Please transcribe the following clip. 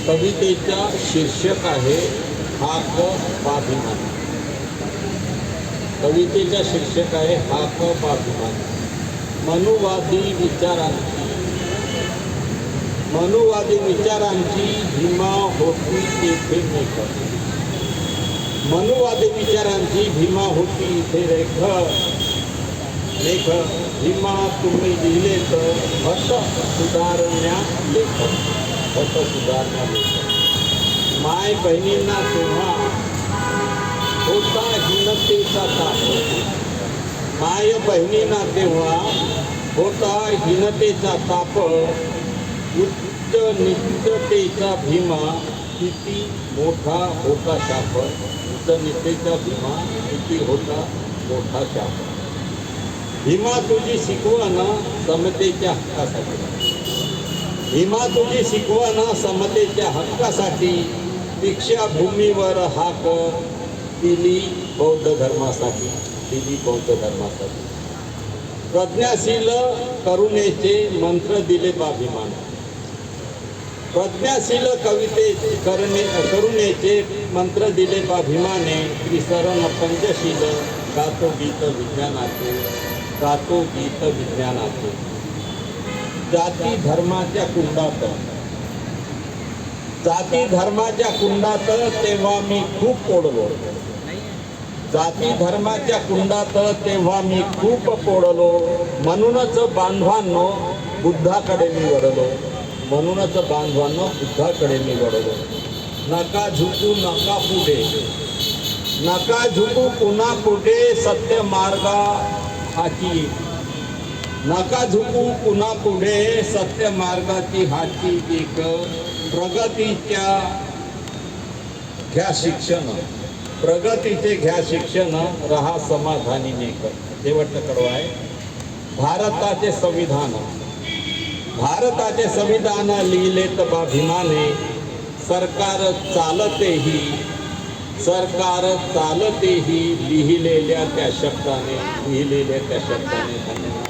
कवितेचा शीर्षक आहे हाक बाभिमान. कवितेचा शीर्षक आहे हाक बाभिमान. मनुवादी विचारांची भीमा होती तेथे मेघ. मनुवादी विचारांची भीमा होती इथे रेख. लेख भीमा तुम्ही लिहिले तर हत सुधारण्या लेख. हत सुधारण्या लेख. माय बहिणींना तेव्हा होता हीनतेचा ताप. माय बहिणींना तेव्हा होता हीनतेचा ताप. उच्च नित्यतेचा भीमा किती मोठा होता शाप. उच्च नित्यतेचा भीमा किती होता मोठा शाप. भीमा तुझी शिकवण समतेच्या हक्कासाठी. भीमा तुझी शिकवण समतेच्या हक्कासाठी. दीक्षाभूमीवर हाक दिली बौद्ध धर्मासाठी. दिली बौद्ध धर्मासाठी. प्रज्ञाशील करुणेचे मंत्र दिले बाभिमान. प्रज्ञाशील करुणेचे मंत्र दिले बाभिमाने. त्रिसरण पंचशील गातो गीत विज्ञानाचे. गातो गीत विज्ञानाचे. जाती धर्माच्या कुंडात तेव्हा मी खूप पोडलो. जाती धर्माच्या कुंडात तेव्हा मी खूप पोडलो. म्हणूनच बांधवांनो बुद्धाकडे मी वळलो. म्हणूनच बांधवांनो बुद्धाकडे मी वळलो. नका झुकू नका पुढे. नका झुकू पुन्हा पुढे सत्य मार्गा हाची. नका झुकू पुन्हा पुढे सत्य मार्गाची हाची एक. प्रगतीच्या घ्या शिक्षण. प्रगतीचे घ्या शिक्षण. रहा समाधानी नेक. शेवटचं कडवं आहे. भारताचे संविधान लिहिलेत बाभिमाने. सरकार चालतेही लिहिलेल्या त्या शब्दाने. धन्यवाद.